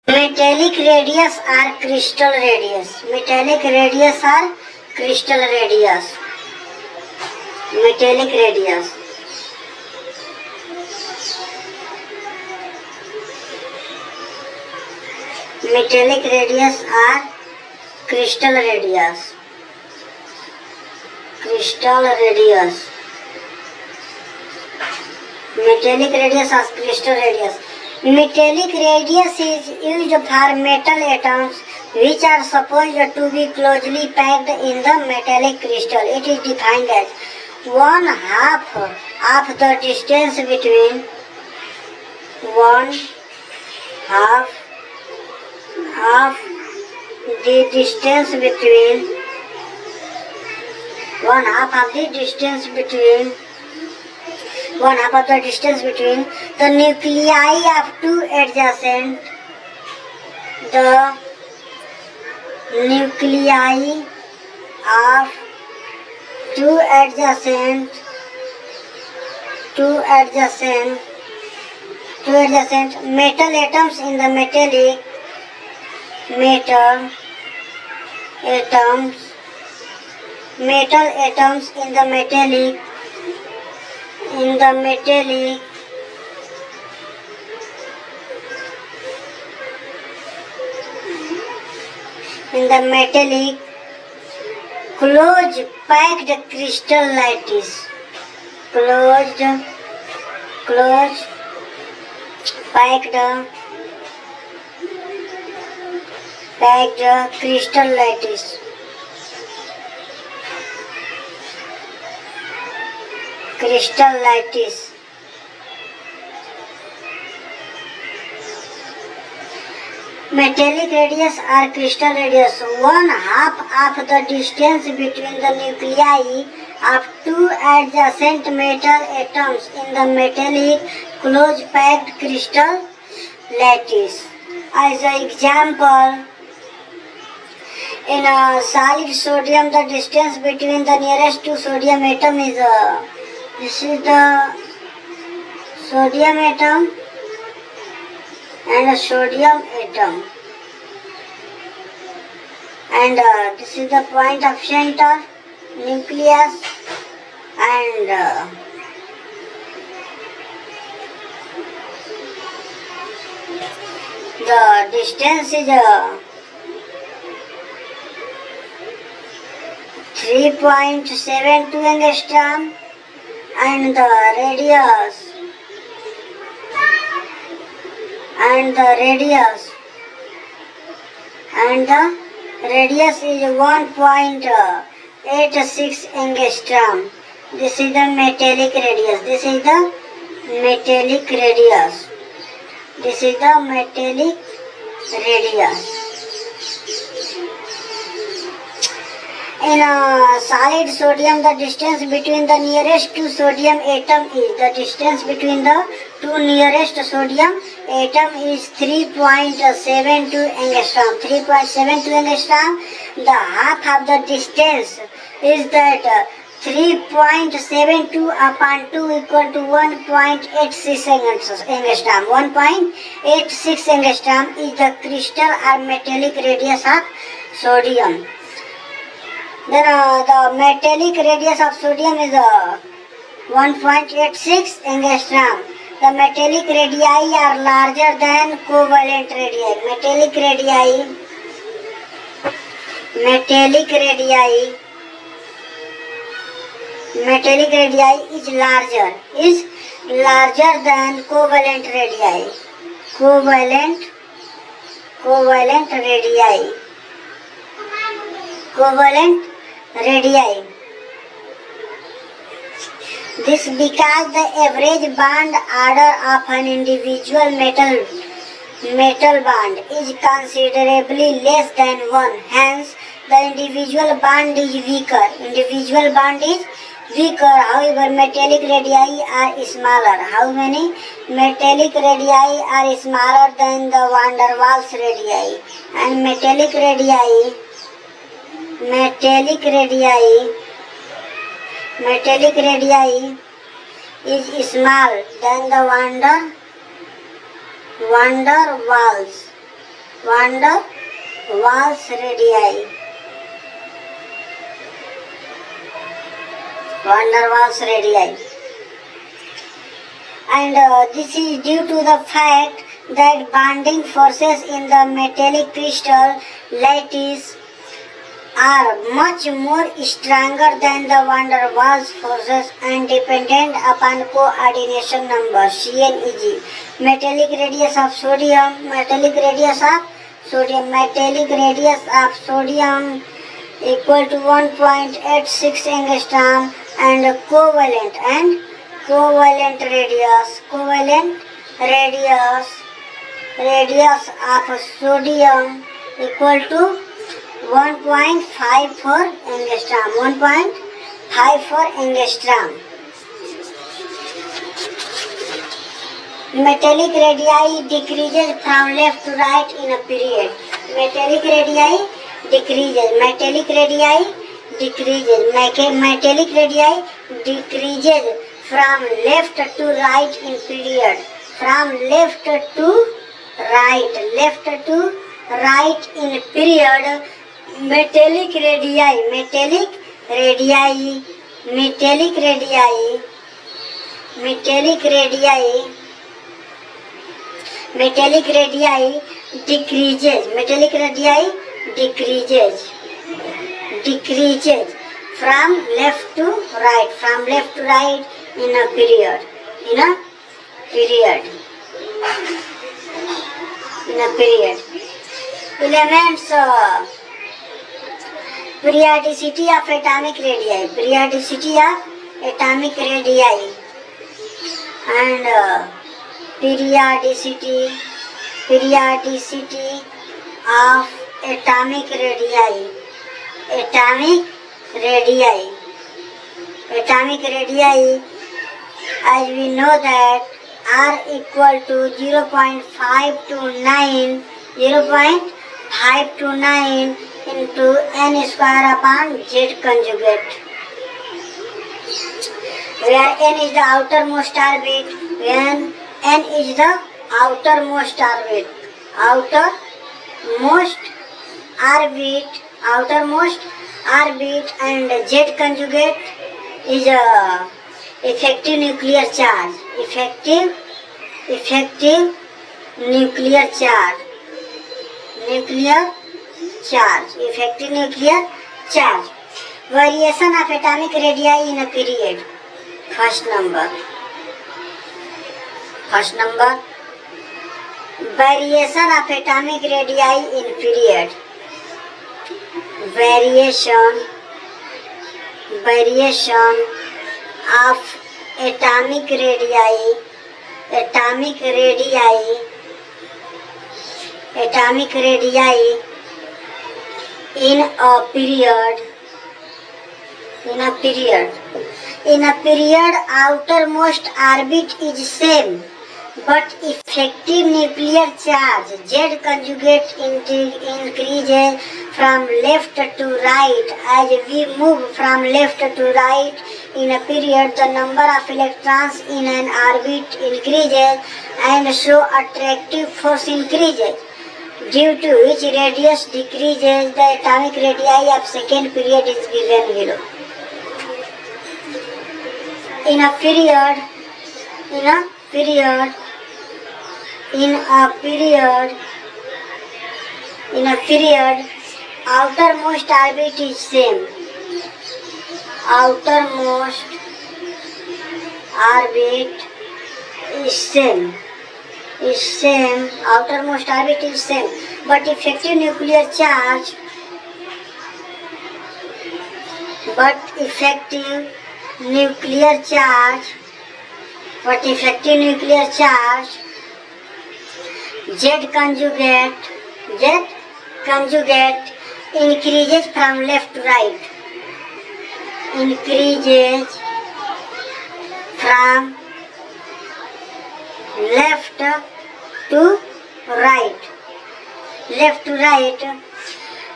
Metallic radius or crystal radius. Metallic radius or crystal radius. Metallic radius. Metallic radius or crystal radius. Crystal radius. Metallic radius or crystal radius. Metallic radius is used for metal atoms which are supposed to be closely packed in the metallic crystal. It is defined as 1/2 of the distance between 1/2 of the distance between 1/2 of the distance between 1/2 of the distance between the nuclei of two adjacent metal atoms in the metal atoms in the metallic closed packed crystal lattice. Closed packed crystal lattice. Crystal lattice. Metallic radius or crystal radius, 1/2 of the distance between the nuclei of two adjacent metal atoms in the metallic close packed crystal lattice. As an example, in a solid sodium, the distance between the nearest two sodium atom is this is the sodium atom and a sodium atom, and this is the point of center, nucleus, and the distance is 3.72 angstrom, and the radius is 1.86 angstrom. This is the metallic radius. This is the metallic radius. In a solid sodium, the distance between the nearest two sodium atom is the distance between the two nearest sodium atom is 3.72 angstrom. 3.72 angstrom. The half of the distance is that 3.72 upon 2 equal to 1.86 angstrom. 1.86 angstrom is the crystal or metallic radius of sodium. Then the metallic radius of sodium is 1.86 angstrom. The metallic radii are larger than covalent radii. Metallic radii is larger than covalent radii. Covalent radii. This because the average bond order of an individual metal bond is considerably less than 1. Hence, the individual bond is weaker. However, metallic radii are smaller. How many? Metallic radii are smaller than the van der Waals radii, and metallic radii is small than the van der Waals. van der Waals radii. Van der Waals radii. And this is due to the fact that bonding forces in the metallic crystal lattice are much more stronger than the van der Waals forces and dependent upon coordination number CNEG. Metallic radius of sodium, metallic radius of sodium equal to 1.86 angstrom, and covalent radius of sodium equal to 1.54 angstrom. Metallic radii decreases from left to right in a period. Metallic radii decreases from left to right in period. From left to right in period. Metallic radii decreases from left to right in a period. Elements periodicity of atomic radii and periodicity of atomic radii. Atomic radii, as we know that, are equal to 0.529 into n square upon z conjugate, where n is the outermost orbit, outermost orbit, and z conjugate is effective nuclear charge. Variation of atomic radii in a period. First number. Variation of atomic radii in period. Variation of atomic radii in a period. Outermost orbit is same, but effective nuclear charge Z conjugate increases from left to right. As we move from left to right in a period, the number of electrons in an orbit increases, and so attractive force increases, due to which radius decreases. The atomic radii of second period is given below. In a period, outermost orbit is same. Outermost orbit is same, but effective nuclear charge Z conjugate increases from left to right.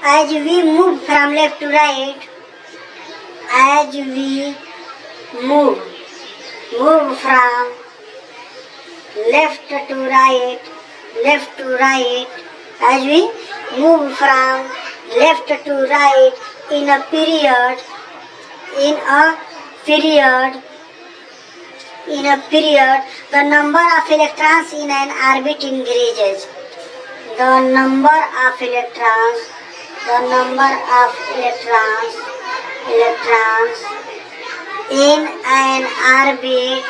As we move from left to right, as we move from left to right in a period, the number of electrons in an orbit increases. The number of electrons in an orbit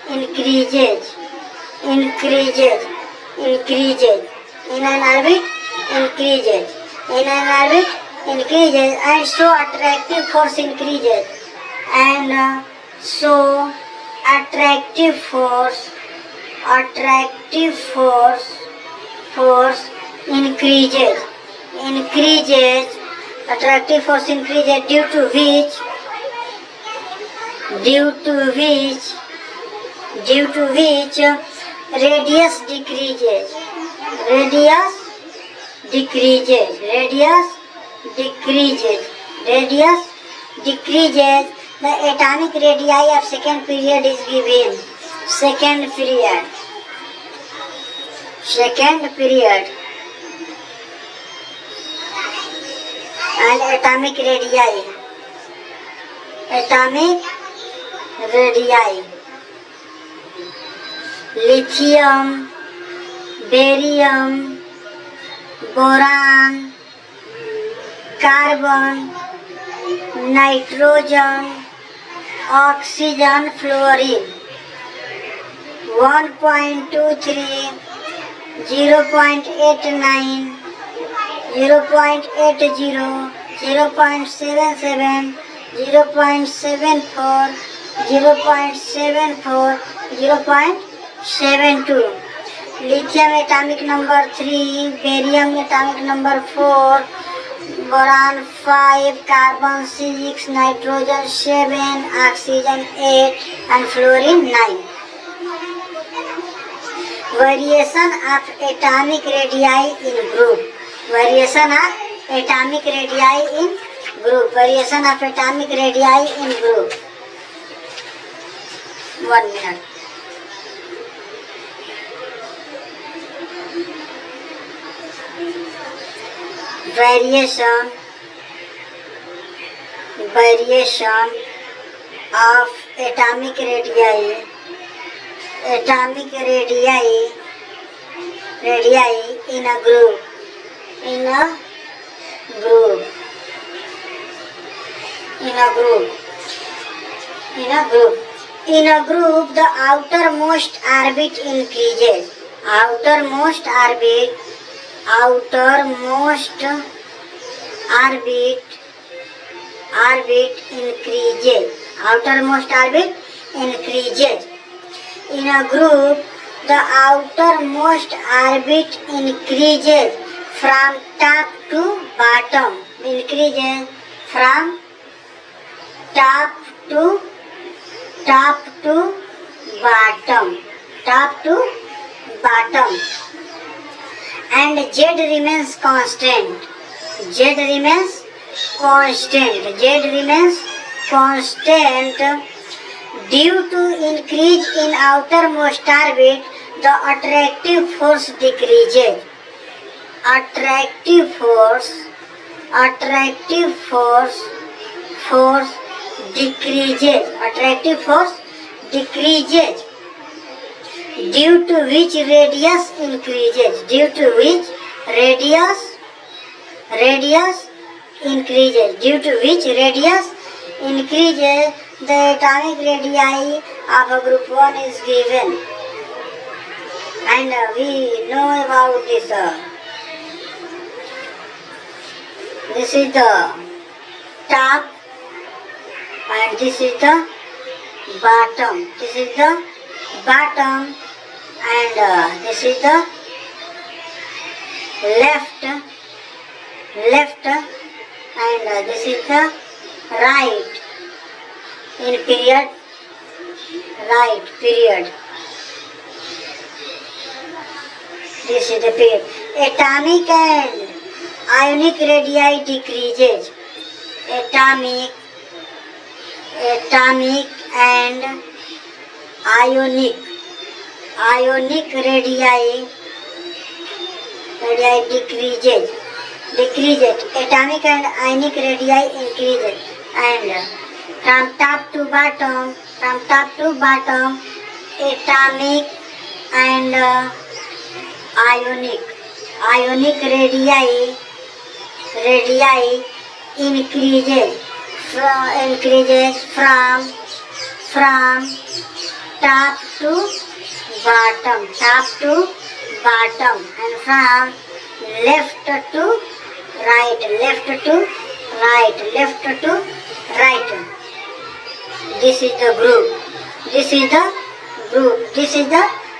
increases. In an orbit increases, and so attractive force increases. And so attractive force increases. Attractive force increases, due to which radius decreases. The atomic radii of second period is given. Second period. And atomic radii. Lithium, barium, boron, carbon, nitrogen, oxygen, fluorine. 1.23, 0.89, 0.80, 0.77, 0.74, 0.72. Lithium atomic number 3, barium atomic number 4, boron 5, carbon 6, nitrogen 7, oxygen 8, and fluorine 9. Variation of atomic radii in group. 1 minute. Variation of atomic radii in a group. In a group, the outermost orbit increases. Outermost orbit increases. In a group, the outermost orbit increases from top to bottom. And Z remains constant. Due to increase in outermost orbit, the attractive force decreases. Attractive force decreases. Due to which radius increases. Due to which radius increases, the atomic radii of a group 1 is given. And we know about this. This is the top and this is the bottom. And this is the left, and this is the right in period. This is the period. Atomic and ionic radii decreases. Atomic and ionic radii radii decreases, atomic and ionic radii increases, and from top to bottom, atomic and ionic radii increases from top to bottom, and from left to right. This is the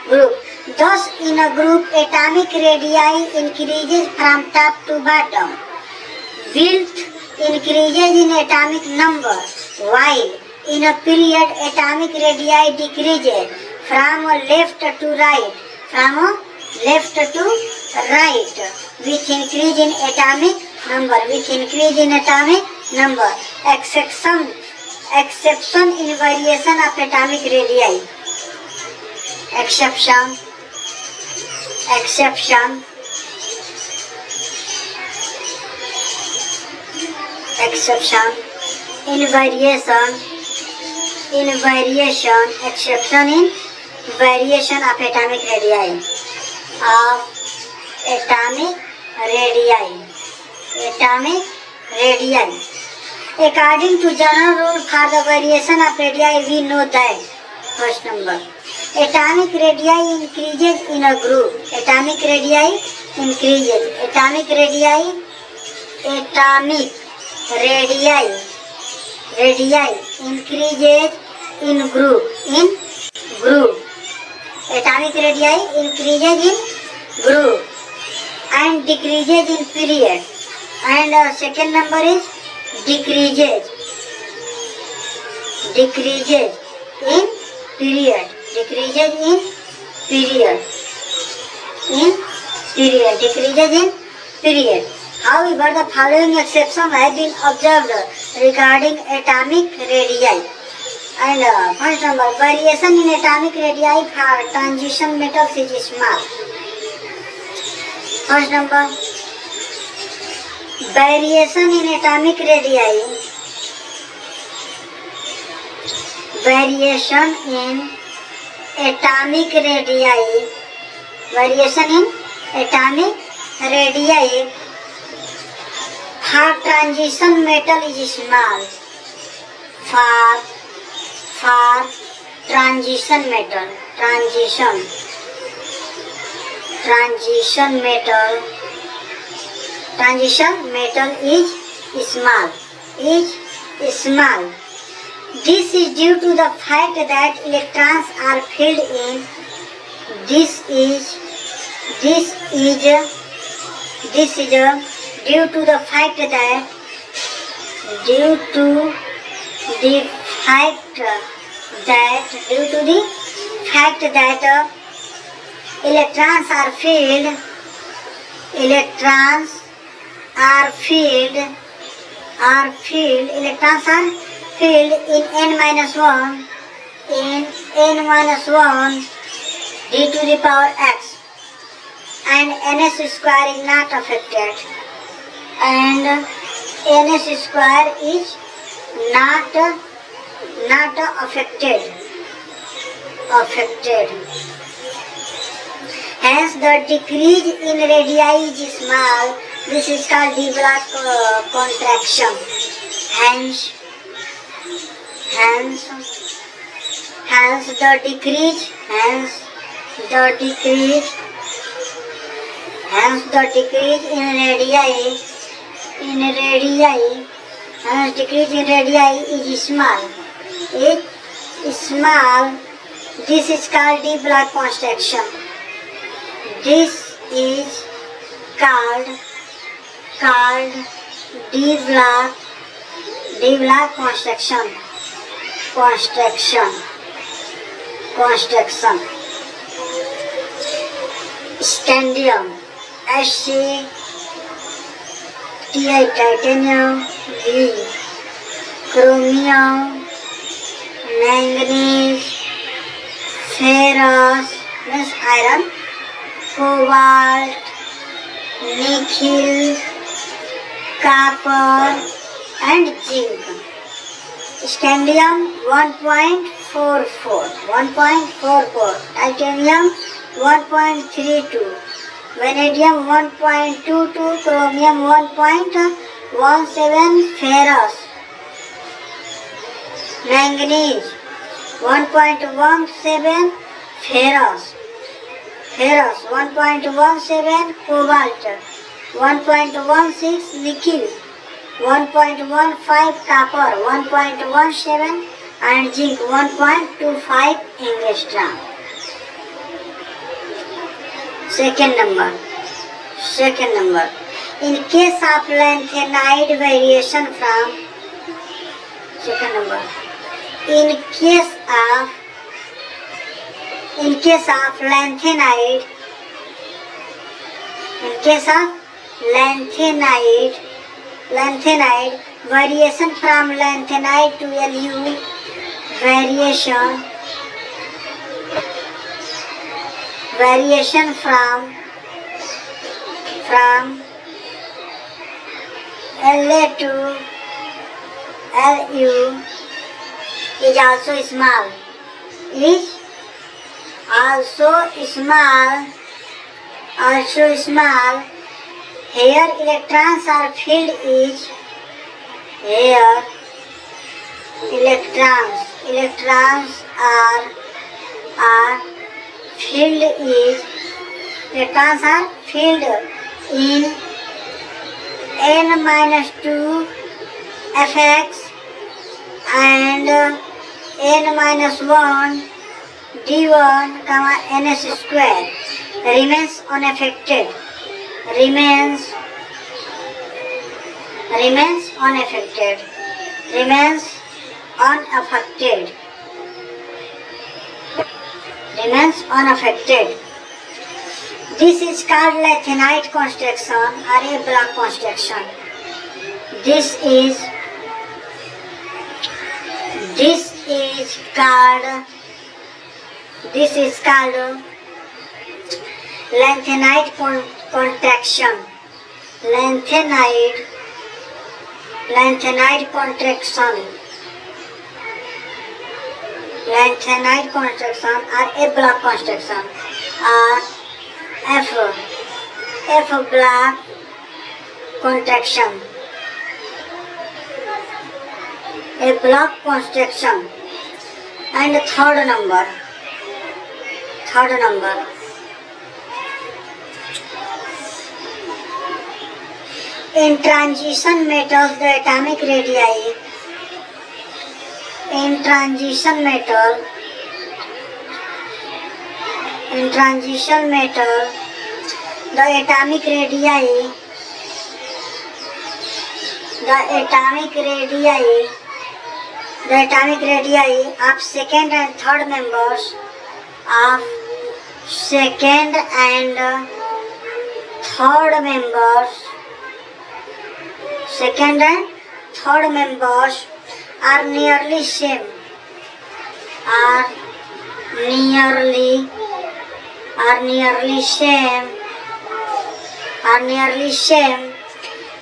group. Thus, in a group, atomic radii increases from top to bottom. Width increases in atomic number, while in a period, atomic radii decreases from left to right, which increase in atomic number. Exception in variation of atomic radii. Exception in variation. Exception in variation of atomic radii. According to general rule for the variation of radii, we know that first number, atomic radii increases in a group. Atomic radii increases in group. Atomic radii increases in group and decreases in period. And second number is decreases in period. However, the following exceptions have been observed regarding atomic radii. And first number, variation in atomic radii for transition metals is small. First number, variation in atomic radii. For transition metal is small. For transition metal is small. This is due to the fact that electrons are filled in. This is due to the fact that electrons are filled in n-1 d to the power x, and ns square is not affected, Hence, the decrease in radii is small. This is called de Broglie contraction. Hence, the decrease in radii is small. This is called de Broglie contraction. This is called de Broglie contraction. Scandium, Sc, Ti, titanium, V, chromium, manganese, ferrous, means iron, cobalt, nickel, copper and zinc. Scandium 1.44, titanium 1.32, vanadium 1.22, chromium 1.17, ferrous, manganese 1.17, ferrous 1.17, cobalt 1.16, nickel 1.15, copper 1.17 and zinc 1.25 angstrom. Second number. In case of lanthanide variation from second number. In case of lanthanide variation from lanthanide to Lu, variation from La to Lu is also small. Here electrons are filled is electrons are filled in n-2 fx and n-1 d1, ns square remains unaffected. Remains unaffected. This is called lanthanide construction or a block construction. This is called lanthanide contraction. Lanthanide construction or a block construction or F block contraction. A block construction. And third number. In transition metals, the atomic radii of second and third members are nearly same.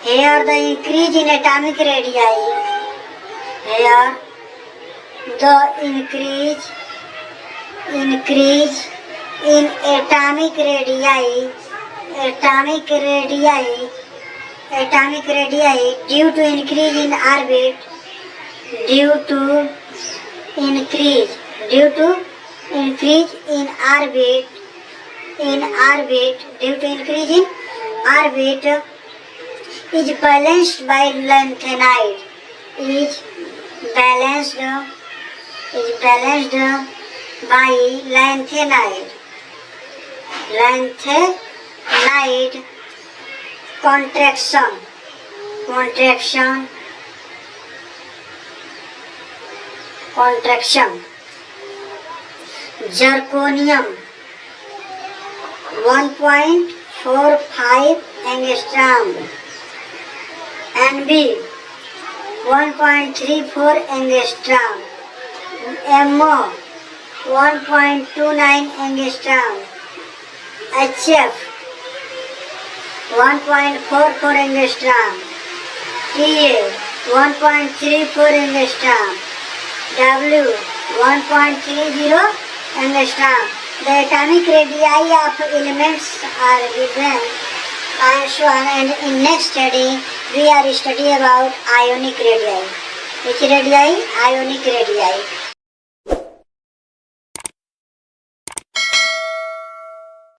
Here the increase in atomic radii. Increase in atomic radii due to increase in orbit due to increase in orbit is balanced by lanthanide contraction. Zirconium 1.45 angstrom, Nb 1.34 angstrom, MO 1.29 angstrom, HF 1.44 angstrom, Ta 1.34 angstrom, W 1.30 angstrom. The atomic radii of elements are given and shown, and in next study we are studying about ionic radii. Which radii? Ionic radii.